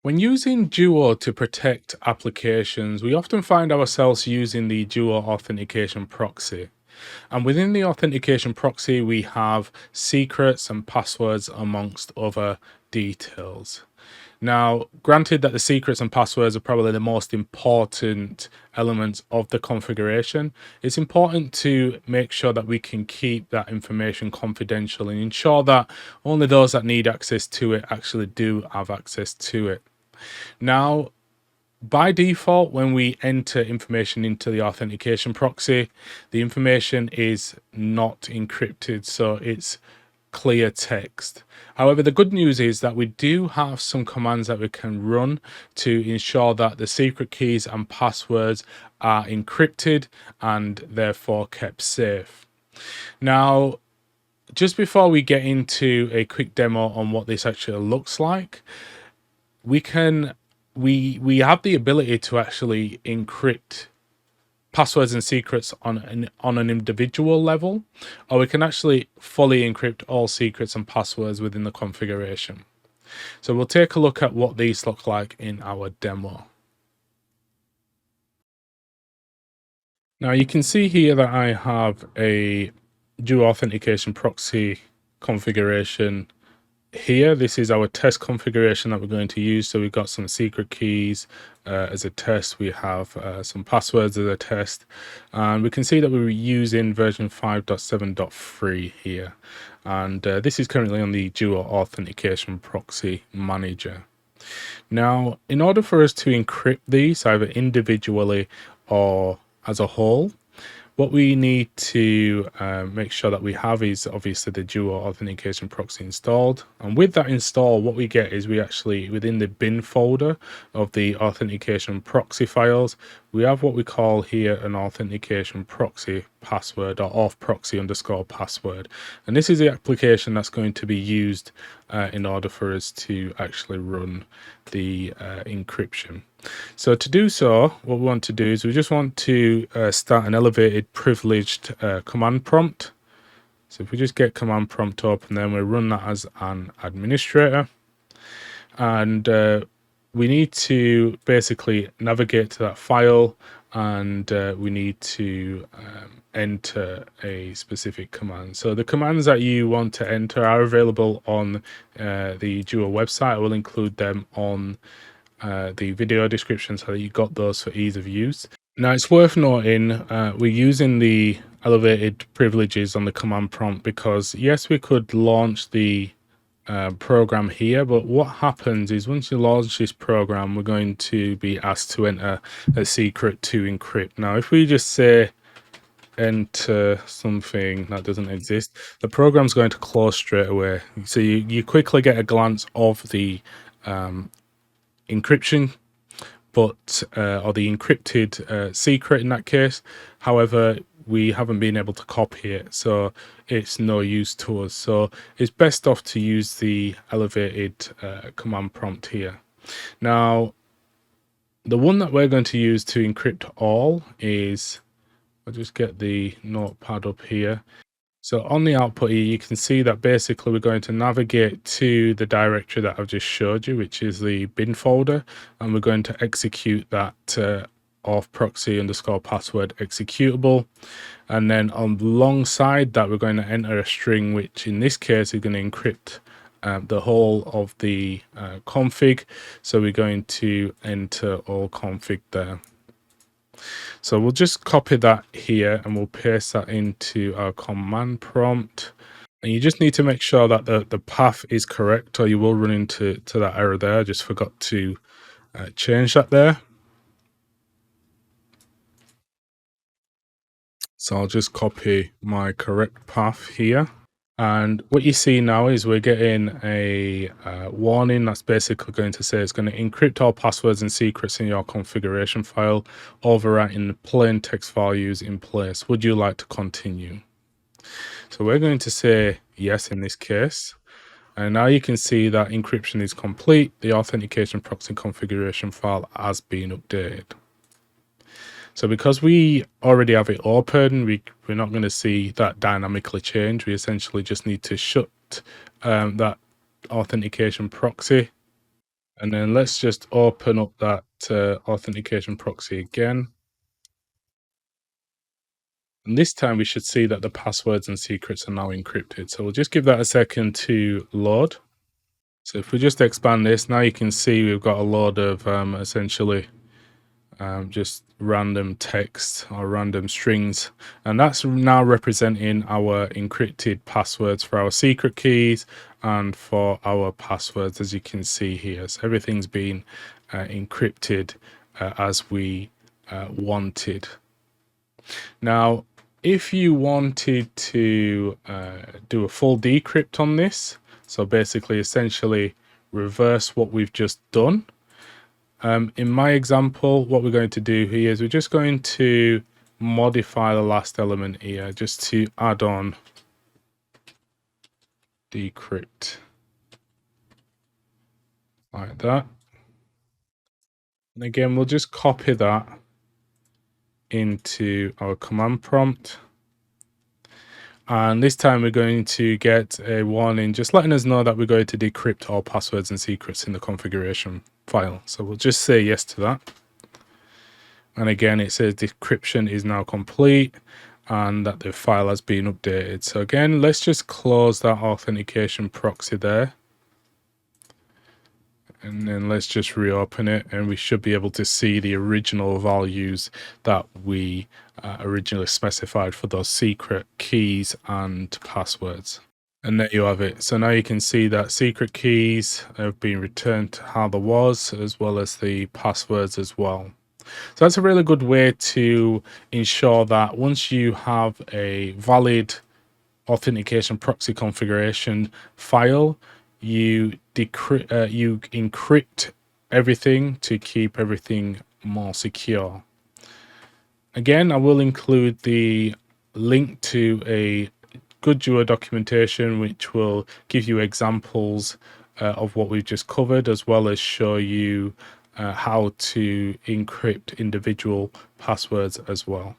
When using Duo to protect applications, we often find ourselves using the Duo Authentication Proxy. And within the Authentication Proxy, we have secrets and passwords amongst other details. Now, granted that the secrets and passwords are probably the most important elements of the configuration, it's important to make sure that we can keep that information confidential and ensure that only those that need access to it actually do have access to it. Now, by default, when we enter information into the authentication proxy, the information is not encrypted, so it's clear text. However, the good news is that we do have some commands that we can run to ensure that the secret keys and passwords are encrypted and therefore kept safe. Now, just before we get into a quick demo on what this actually looks like, we have the ability to actually encrypt passwords and secrets on an individual level, or we can actually fully encrypt all secrets and passwords within the configuration. So we'll take a look at what these look like in our demo. Now you can see here that I have a Duo Authentication Proxy configuration here. This is our test configuration that we're going to use. So we've got some secret keys as a test. We have some passwords as a test. And we can see that we're using version 5.7.3 here. And this is currently on the Duo Authentication Proxy Manager. Now, in order for us to encrypt these either individually or as a whole, what we need to make sure that we have is obviously the Duo Authentication Proxy installed. And with that installed, what we get is we actually, within the bin folder of the Authentication Proxy files, we have what we call here an Authentication Proxy password, or Auth Proxy _ password. And this is the application that's going to be used in order for us to actually run the encryption. So to do so, what we want to do is we just want to start an elevated privileged command prompt. So if we just get command prompt up and then we run that as an administrator, and we need to basically navigate to that file, and we need to enter a specific command. So the commands that you want to enter are available on the Duo website. I will include them on the video description so that you got those for ease of use. Now it's worth noting we're using the elevated privileges on the command prompt because yes, we could launch the program here, but what happens is once you launch this program, we're going to be asked to enter a secret to encrypt. Now if we just say enter something that doesn't exist, the program's going to close straight away. So you quickly get a glance of the encryption, but or the encrypted secret in that case. However, we haven't been able to copy it, so it's no use to us. So it's best off to use the elevated command prompt here. Now, the one that we're going to use to encrypt all is, I'll just get the notepad up here. So on the output here, you can see that basically we're going to navigate to the directory that I've just showed you, which is the bin folder, and we're going to execute that Auth Proxy _ password executable. And then alongside that, we're going to enter a string, which in this case is going to encrypt the whole of the config. So we're going to enter all config there. So we'll just copy that here and we'll paste that into our command prompt. And you just need to make sure that the path is correct, or you will run into that error there. I just forgot to change that there. So I'll just copy my correct path here. And what you see now is we're getting a warning that's basically going to say it's going to encrypt all passwords and secrets in your configuration file, overwriting plain text values in place. Would you like to continue? So we're going to say yes in this case. And now you can see that encryption is complete. The authentication proxy configuration file has been updated. So because we already have it open, we're not going to see that dynamically change. We essentially just need to shut that authentication proxy. And then let's just open up that authentication proxy again. And this time we should see that the passwords and secrets are now encrypted. So we'll just give that a second to load. So if we just expand this, now you can see we've got a load of essentially just random text or random strings. And that's now representing our encrypted passwords for our secret keys and for our passwords, as you can see here. So everything's been encrypted as we wanted. Now, if you wanted to do a full decrypt on this, so basically essentially reverse what we've just done, in my example, what we're going to do here is we're just going to modify the last element here just to add on decrypt like that. And again, we'll just copy that into our command prompt. And this time we're going to get a warning just letting us know that we're going to decrypt all passwords and secrets in the configuration file. So we'll just say yes to that. And again, it says decryption is now complete and that the file has been updated. So again, let's just close that authentication proxy there. And then let's just reopen it and we should be able to see the original values that we originally specified for those secret keys and passwords. And there you have it. So now you can see that secret keys have been returned to how there was, as well as the passwords as well. So that's a really good way to ensure that once you have a valid authentication proxy configuration file, you encrypt everything to keep everything more secure. Again, I will include the link to a good Duo documentation which will give you examples of what we've just covered, as well as show you how to encrypt individual passwords as well.